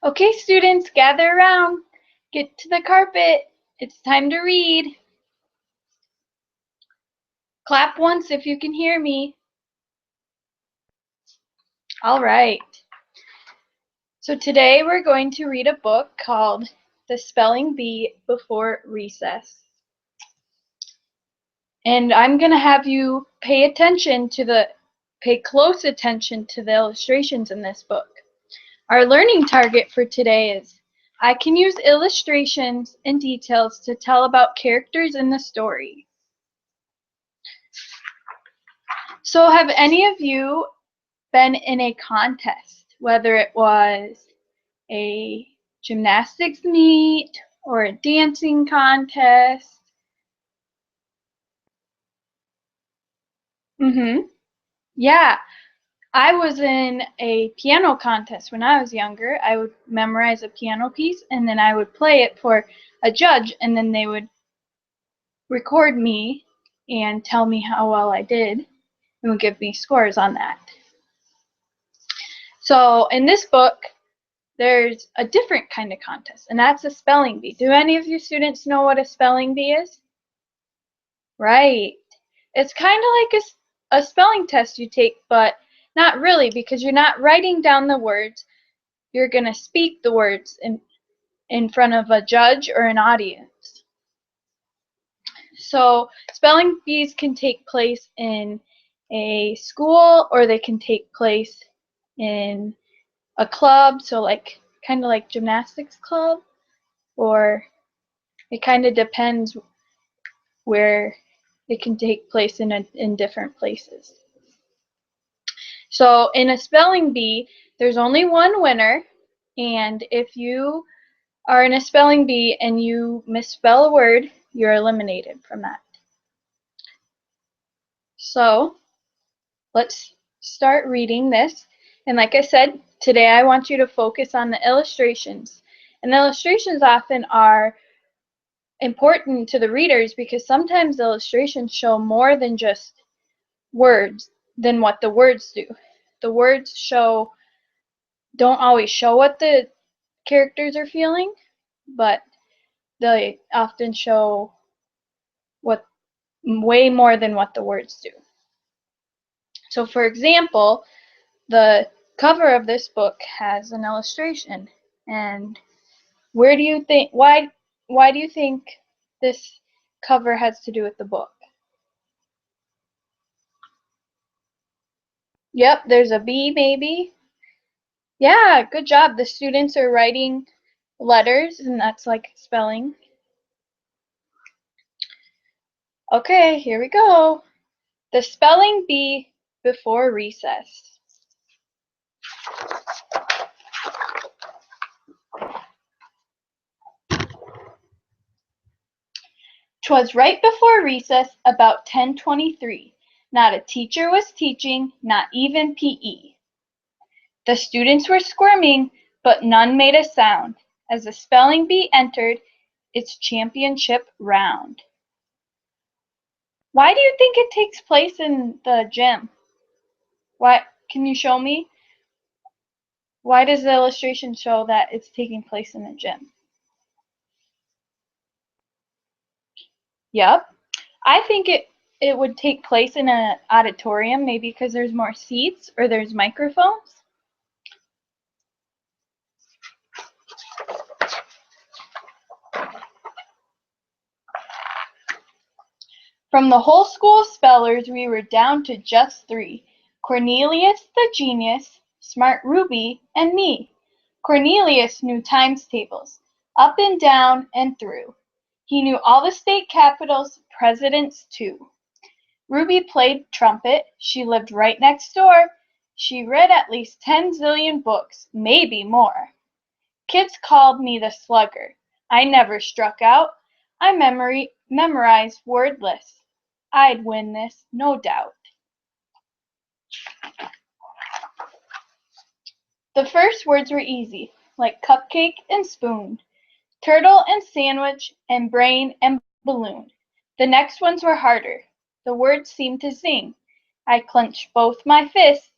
Okay, students, gather around. Get to the carpet. It's time to read. Clap once if you can hear me. All right. So today we're going to read a book called The Spelling Bee Before Recess. And I'm going to have you pay close attention to the illustrations in this book. Our learning target for today is I can use illustrations and details to tell about characters in the story. So have any of you been in a contest, whether it was a gymnastics meet or a dancing contest? Yeah, I was in a piano contest when I was younger. I would memorize a piano piece and then I would play it for a judge, and then they would record me and tell me how well I did and would give me scores on that. So in this book, there's a different kind of contest, and that's a spelling bee. Do any of you students know what a spelling bee is? Right. It's kind of like a spelling test you take, but not really, because you're not writing down the words. You're going to speak the words in front of a judge or an audience. So spelling bees can take place in a school, or they can take place in a club, so like kind of like gymnastics club, or it kind of depends where it can take place in different places. So in a spelling bee, there's only one winner, and if you are in a spelling bee and you misspell a word, you're eliminated from that. So let's start reading this. And like I said, today I want you to focus on the illustrations. And the illustrations often are important to the readers because sometimes the illustrations show more than just words than what the words do. The words don't always show what the characters are feeling, but they often show what way more than what the words do. So for example, the cover of this book has an illustration, and why do you think this cover has to do with the book? Yep, there's a bee maybe. Yeah, good job. The students are writing letters, and that's like spelling. Okay, here we go. The spelling bee before recess. 'Twas right before recess, about 10:23. Not a teacher was teaching, not even P.E. The students were squirming, but none made a sound as the spelling bee entered its championship round. Why do you think it takes place in the gym? Why, can you show me? Why does the illustration show that it's taking place in the gym? Yep. I think it would take place in an auditorium, maybe because there's more seats or there's microphones. From the whole school of spellers we were down to just three: Cornelius the genius, smart Ruby, and me. Cornelius knew times tables, up and down and through. He knew all the state capitals, presidents too. Ruby played trumpet, she lived right next door. She read at least 10 zillion books, maybe more. Kids called me the slugger. I never struck out. I memorized word lists. I'd win this, no doubt. The first words were easy, like cupcake and spoon, turtle and sandwich, and brain and balloon. The next ones were harder. The words seemed to sing. I clenched both my fists,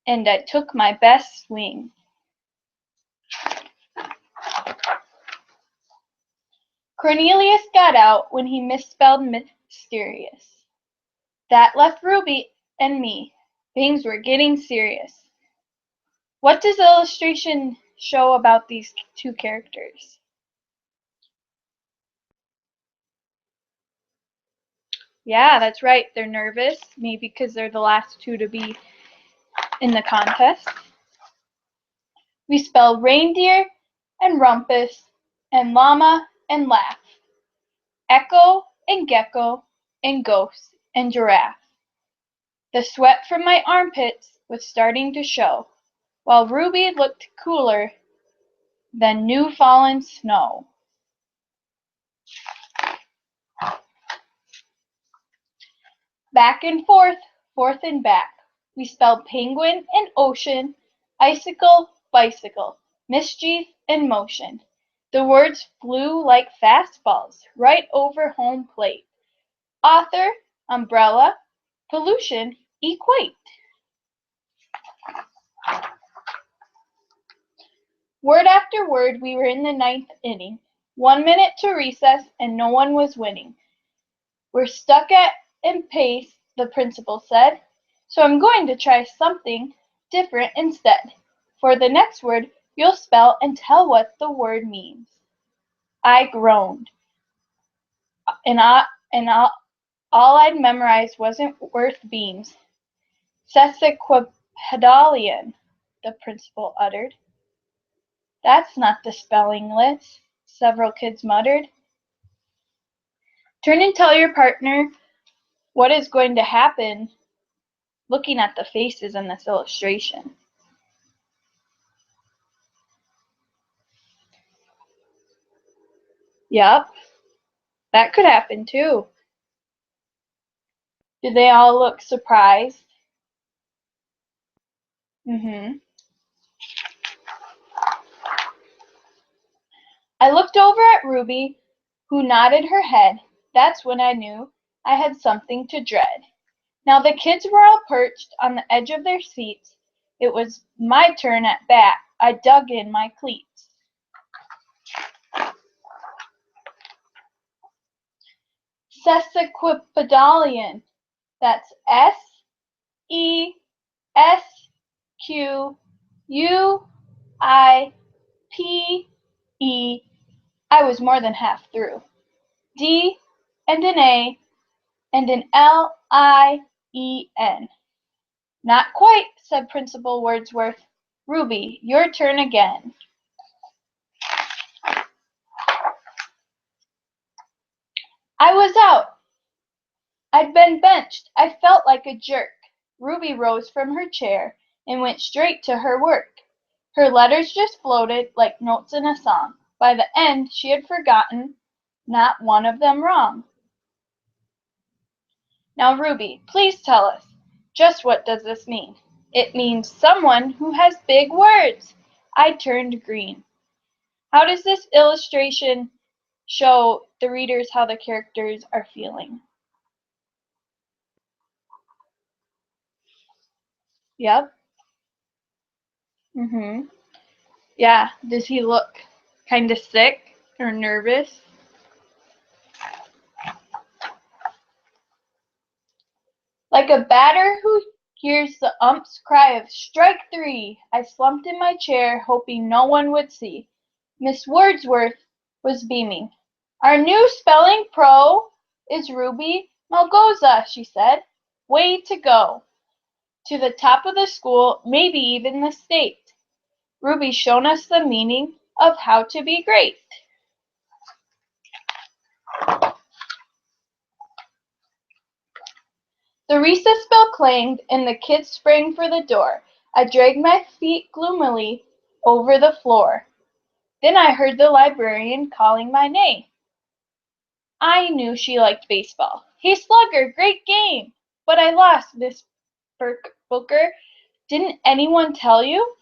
and I took my best swing. Cornelius got out when he misspelled mysterious. That left Ruby and me. Things were getting serious. What does the illustration show about these two characters? Yeah, that's right. They're nervous, maybe because they're the last two to be in the contest. We spell reindeer and rumpus and llama and laugh, echo and gecko and ghost and giraffe. The sweat from my armpits was starting to show, while Ruby looked cooler than new fallen snow. Back and forth and back. We spelled penguin and ocean, icicle, bicycle, mischief and motion. The words flew like fastballs right over home plate. Author, umbrella, pollution, equate. Word after word, we were in the ninth inning. 1 minute to recess and no one was winning. We're stuck at pace, the principal said, so I'm going to try something different instead. For the next word, you'll spell and tell what the word means. I groaned, and all I'd memorized wasn't worth beans. Sesquippedalian, the principal uttered. That's not the spelling list, several kids muttered. Turn and tell your partner what is going to happen looking at the faces in this illustration. Yep, that could happen too. Do they all look surprised? I looked over at Ruby, who nodded her head. That's when I knew I had something to dread. Now the kids were all perched on the edge of their seats. It was my turn at bat. I dug in my cleats. Sesquippedalian. That's Sesquiue. I was more than half through. D and an A and an Lien. Not quite, said Principal Wordsworth. Ruby, your turn again. I was out. I'd been benched. I felt like a jerk. Ruby rose from her chair and went straight to her work. Her letters just floated like notes in a song. By the end, she had forgotten not one of them wrong. Now, Ruby, please tell us, just what does this mean? It means someone who has big words. I turned green. How does this illustration show the readers how the characters are feeling? Yep. Yeah. Does he look kind of sick or nervous? Like a batter who hears the ump's cry of strike three, I slumped in my chair, hoping no one would see. Miss Wordsworth was beaming. Our new spelling pro is Ruby Malgoza, she said. Way to go. To the top of the school, maybe even the state. Ruby's shown us the meaning of how to be great. The recess bell clanged and the kids sprang for the door. I dragged my feet gloomily over the floor. Then I heard the librarian calling my name. I knew she liked baseball. Hey, Slugger, great game! But I lost, Miss Booker. Didn't anyone tell you?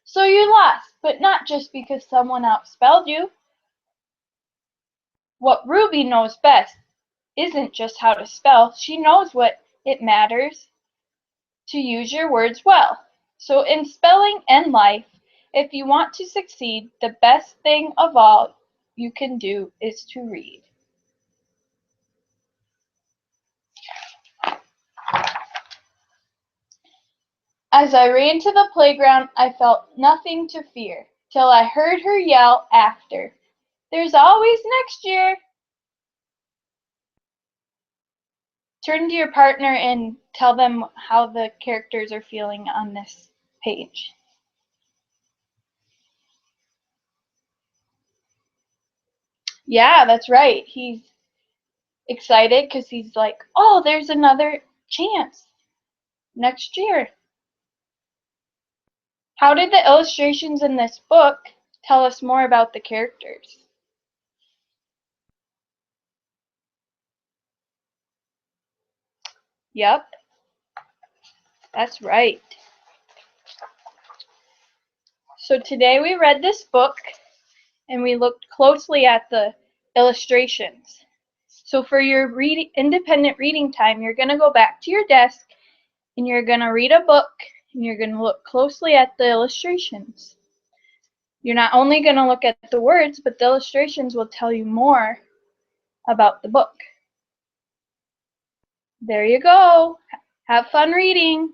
So you lost, but not just because someone outspelled you. What Ruby knows best isn't just how to spell. She knows what it matters to use your words well. So in spelling and life, If you want to succeed, the best thing of all you can do is to read. As I ran to the playground, I felt nothing to fear, till I heard her yell after, "There's always next year!" Turn to your partner and tell them how the characters are feeling on this page. Yeah, that's right. He's excited because he's like, oh, there's another chance next year. How did the illustrations in this book tell us more about the characters? Yep, that's right. So today we read this book and we looked closely at the illustrations. So for your independent reading time, you're going to go back to your desk and you're going to read a book and you're going to look closely at the illustrations. You're not only going to look at the words, but the illustrations will tell you more about the book. There you go. Have fun reading.